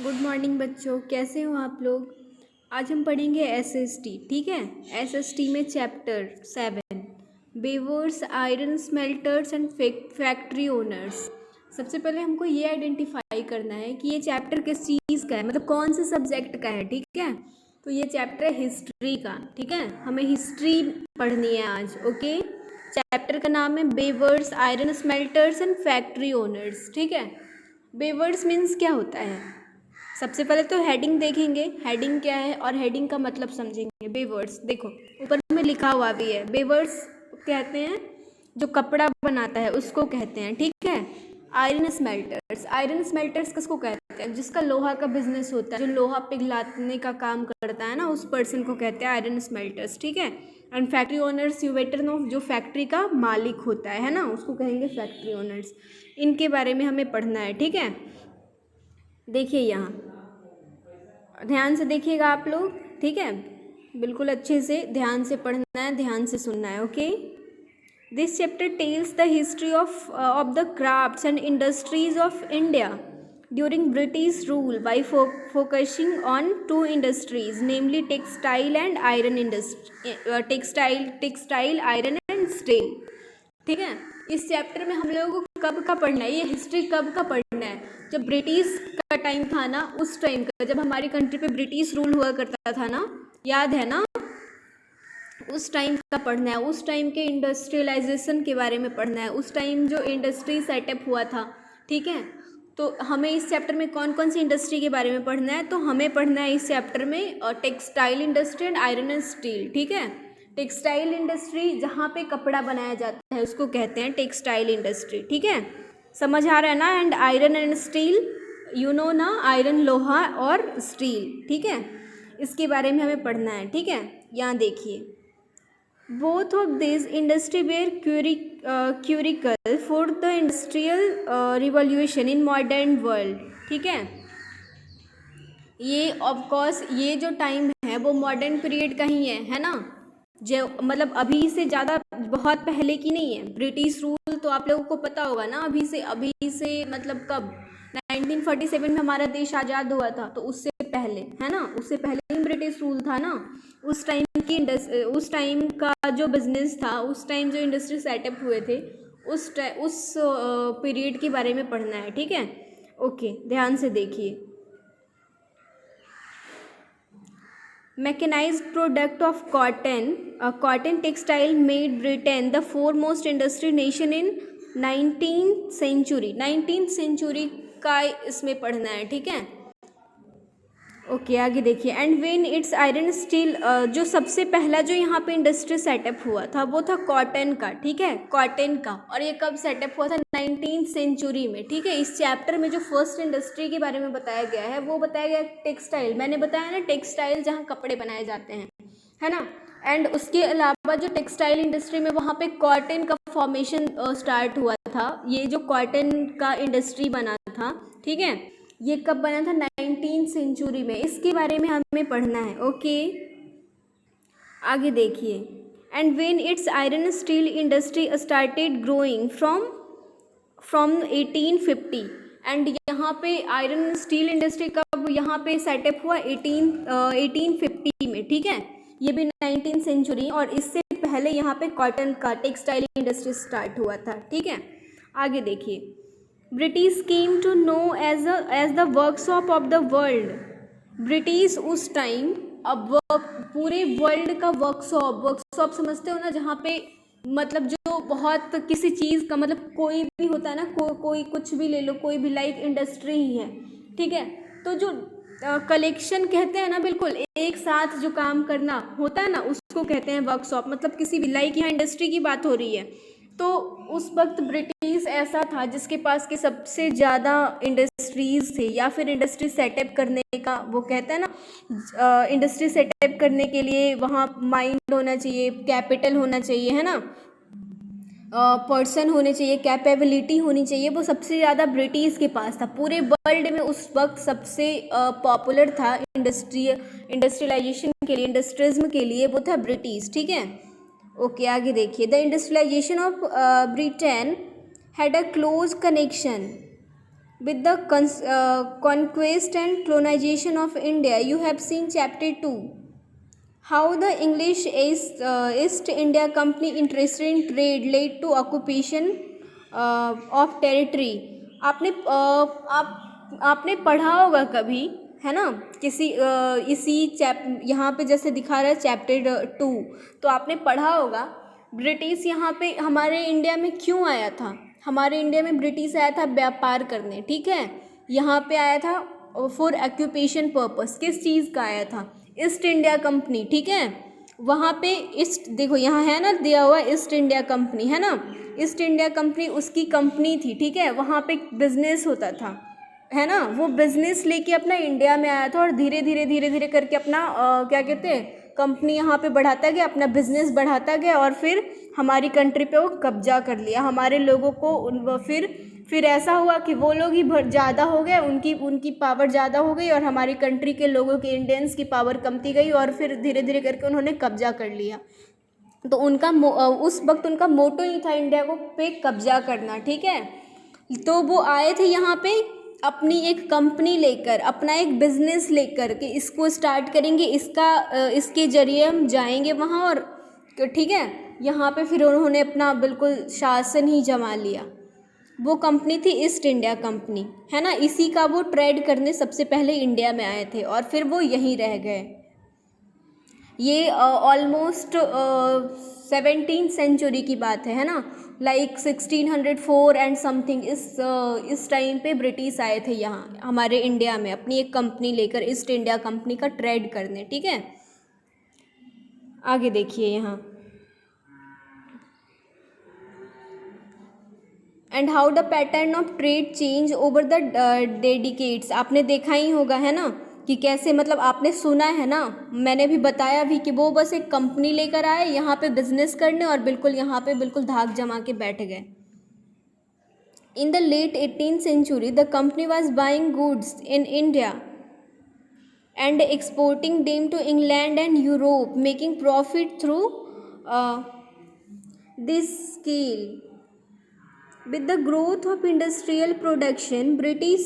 Good morning बच्चों, कैसे हो आप लोग। आज हम पढ़ेंगे एसएसटी। ठीक है, एसएसटी में chapter 7 weavers, iron smelters and factory owners. सबसे पहले हमको ये आइडेंटिफाई करना है कि ये चैप्टर किस चीज़ का है, मतलब कौन से सब्जेक्ट का है। ठीक है, तो ये चैप्टर है हिस्ट्री का। ठीक है, हमें हिस्ट्री पढ़नी है आज। ओके, चैप्टर का नाम है weavers, iron smelters and factory owners. ठीक है, वेवर्स मीन्स क्या होता है। सबसे पहले तो हेडिंग देखेंगे, हेडिंग क्या है और हेडिंग का मतलब समझेंगे। वेवर्स देखो ऊपर में लिखा हुआ भी है, वेवर्स कहते हैं जो कपड़ा बनाता है उसको कहते हैं। ठीक है, आयरन स्मेल्टर्स, आयरन स्मेल्टर्स किसको कहते हैं, जिसका लोहा का बिजनेस होता है, जो लोहा पिघलाने का काम करता है ना, उस पर्सन को कहते हैं आयरन स्मेल्टर्स। ठीक है, and factory owners you better know, जो फैक्ट्री का मालिक होता है ना, उसको कहेंगे फैक्ट्री ओनर्स। इनके बारे में हमें पढ़ना है। ठीक है, देखिए यहाँ ध्यान से देखिएगा आप लोग। ठीक है, बिल्कुल अच्छे से ध्यान से पढ़ना है, ध्यान से सुनना है। Okay, this chapter tells the history of the crafts and industries of India during British rule by focusing on two industries, namely textile and iron industry, textile iron and steel. ठीक है, इस चैप्टर में हम लोगों को कब का पढ़ना है, ये हिस्ट्री कब का पढ़ना है, जब ब्रिटिश का टाइम था ना, उस टाइम का, जब हमारी कंट्री पे ब्रिटिश रूल हुआ करता था ना, याद है ना, उस टाइम का पढ़ना है। उस टाइम के इंडस्ट्रियलाइजेशन के बारे में पढ़ना है, उस टाइम जो इंडस्ट्री सेटअप हुआ था। ठीक है, तो हमें इस चैप्टर में कौन कौन सी इंडस्ट्री के बारे में पढ़ना है, तो हमें पढ़ना है इस चैप्टर में textile industry and iron and steel. ठीक है, टेक्सटाइल इंडस्ट्री जहाँ पे कपड़ा बनाया जाता है उसको कहते हैं टेक्सटाइल इंडस्ट्री। ठीक है, समझ आ रहा है ना। And iron and steel, you know ना, आयरन लोहा और स्टील। ठीक है, इसके बारे में हमें पढ़ना है। ठीक है, यहाँ देखिए, both of these industry were critical for the industrial revolution in modern world. ठीक है, ये ऑफ कोर्स ये जो टाइम है वो मॉडर्न पीरियड का ही है ना, जो मतलब अभी से ज़्यादा बहुत पहले की नहीं है। ब्रिटिश रूल तो आप लोगों को पता होगा ना, अभी से मतलब कब 1947 में हमारा देश आज़ाद हुआ था, तो उससे पहले है ना, उससे पहले ही ब्रिटिश रूल था ना। उस टाइम का जो बिजनेस था, उस टाइम जो इंडस्ट्री सेटअप हुए थे, उस पीरियड के बारे में पढ़ना है। ठीक है, ओके, ध्यान से देखिए। Mechanized product of cotton, cotton textile made Britain the foremost industry nation in 19th century। 19th century का इसमें पढ़ना है। ठीक है, ओके, आगे देखिए। And when it's iron steel, जो सबसे पहला जो यहाँ पे इंडस्ट्री सेटअप हुआ था वो था कॉटन का। ठीक है, कॉटन का, और ये कब सेटअप हुआ था, 19th सेंचुरी में। ठीक है, इस चैप्टर में जो फर्स्ट इंडस्ट्री के बारे में बताया गया है वो बताया गया टेक्सटाइल। मैंने बताया ना, टेक्सटाइल जहाँ कपड़े बनाए जाते हैं, है ना। एंड उसके अलावा जो टेक्सटाइल इंडस्ट्री में वहाँ पे कॉटन का फॉर्मेशन स्टार्ट हुआ था। ये जो कॉटन का इंडस्ट्री बना था, ठीक है, ये कब बना था, 19th सेंचुरी में। इसके बारे में हमें पढ़ना है। ओके, आगे देखिए। And when it's iron steel industry started growing from 1850। And यहाँ पे आयरन स्टील इंडस्ट्री कब यहाँ पे सेटअप हुआ, 1850 में। ठीक है, ये भी 19th सेंचुरी, और इससे पहले यहाँ पे कॉटन का टेक्सटाइल इंडस्ट्री स्टार्ट हुआ था। ठीक है, आगे देखिए। British came to know as the workshop of the world. British उस टाइम, अब पूरे वर्ल्ड का वर्कशॉप समझते हो ना, जहाँ पे मतलब जो बहुत किसी चीज़ का, मतलब कोई भी होता है ना, कोई कुछ भी ले लो, कोई भी लाइक इंडस्ट्री ही है। ठीक है, तो जो कलेक्शन कहते हैं ना, बिल्कुल एक साथ जो काम करना होता है ना, उसको कहते हैं वर्कशॉप। मतलब किसी भी लाइक यहाँ इंडस्ट्री की बात हो रही है, तो उस वक्त ब्रिटिश ऐसा था जिसके पास के सबसे ज़्यादा इंडस्ट्रीज़ थे, या फिर इंडस्ट्री सेटअप करने का, वो कहते हैं ना, इंडस्ट्री सेटअप करने के लिए वहाँ माइंड होना चाहिए, कैपिटल होना चाहिए, है ना, पर्सन होने चाहिए, कैपेबिलिटी होनी चाहिए, वो सबसे ज़्यादा ब्रिटिश के पास था। पूरे वर्ल्ड में उस वक्त सबसे पॉपुलर था इंडस्ट्रियलाइजेशन के लिए, इंडस्ट्रिज्म के लिए, वो था ब्रिटिश। ठीक है, ओके, आगे देखिए। The industrialization of Britain had a close connection with the conquest and colonization of India. You have seen chapter 2. How the English East India Company interested in trade led to occupation of territory. आपने पढ़ा होगा कभी, है ना, किसी इसी यहाँ पे जैसे दिखा रहा है चैप्टर 2, तो आपने पढ़ा होगा ब्रिटिश यहाँ पे हमारे इंडिया में क्यों आया था. हमारे इंडिया में ब्रिटिश आया था व्यापार करने, ठीक है. यहाँ पे आया था फॉर ऑक्यूपेशन पर्पस. किस चीज़ का आया था? ईस्ट इंडिया कंपनी, ठीक है. वहाँ पे ईस्ट, देखो यहाँ है ना दिया हुआ ईस्ट इंडिया कंपनी, है ना. ईस्ट इंडिया कंपनी उसकी कंपनी थी, ठीक है. वहाँ पे बिजनेस होता था, है ना. वो बिजनेस लेके अपना इंडिया में आया था और धीरे धीरे करके अपना क्या कहते हैं, कंपनी यहाँ पे बढ़ाता गया, अपना बिजनेस बढ़ाता गया और फिर हमारी कंट्री पे वो कब्जा कर लिया. हमारे लोगों को फिर ऐसा हुआ कि वो लोग ही ज़्यादा हो गए, उनकी पावर ज़्यादा हो गई और हमारी कंट्री के लोगों की, इंडियंस की पावर कमती गई और फिर धीरे धीरे करके उन्होंने कब्जा कर लिया. तो उनका उस वक्त उनका मोटो ही था इंडिया को पे कब्जा करना, ठीक है. तो वो आए थे यहाँ पे अपनी एक कंपनी लेकर, अपना एक बिजनेस लेकर कि इसको स्टार्ट करेंगे, इसके जरिए हम जाएंगे वहाँ और ठीक है. यहाँ पे फिर उन्होंने अपना बिल्कुल शासन ही जमा लिया. वो कंपनी थी ईस्ट इंडिया कंपनी, है ना. इसी का वो ट्रेड करने सबसे पहले इंडिया में आए थे और फिर वो यहीं रह गए. ये ऑलमोस्ट 17th सेंचुरी की बात है ना. लाइक 1604 एंड समथिंग इस टाइम पे ब्रिटिश आए थे यहाँ हमारे इंडिया में अपनी एक कंपनी लेकर, ईस्ट इंडिया कंपनी का ट्रेड करने, ठीक है. आगे देखिए यहाँ. And how the pattern of trade change over the dedicates. आपने देखा ही होगा, है ना, कि कैसे, मतलब आपने सुना है ना, मैंने भी बताया भी कि वो बस एक कंपनी लेकर आए यहाँ पे बिजनेस करने और बिल्कुल यहाँ पे बिल्कुल धाक जमा के बैठ गए. In the late 18th century the company was buying goods in India and exporting them to England and Europe, making profit through this scale. With the growth of industrial production, British,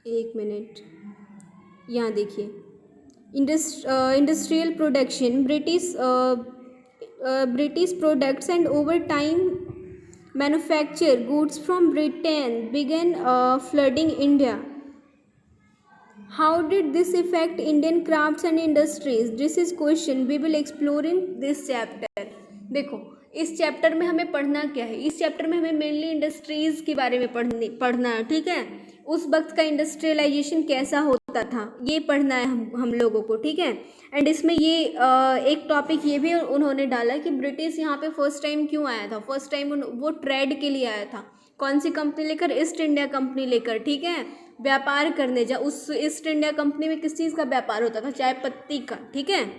एक मिनट यहाँ देखिए, industrial production, British products and over time manufactured goods from Britain began flooding India. How did this affect Indian crafts and industries? This is question we will explore in this chapter. देखो इस chapter में हमें पढ़ना क्या है. इस chapter में हमें मेनली इंडस्ट्रीज़ के बारे में पढ़ना है, ठीक है. उस वक्त का इंडस्ट्रियलाइजेशन कैसा होता था ये पढ़ना है हम लोगों को, ठीक है. एंड इसमें ये एक टॉपिक ये भी उन्होंने डाला कि ब्रिटिश यहाँ पे फर्स्ट टाइम क्यों आया था. फर्स्ट टाइम वो ट्रेड के लिए आया था. कौन सी कंपनी लेकर? ईस्ट इंडिया कंपनी लेकर, ठीक है. व्यापार करने उस ईस्ट इंडिया कंपनी में किस चीज़ का व्यापार होता था? चाय पत्ती का, ठीक है.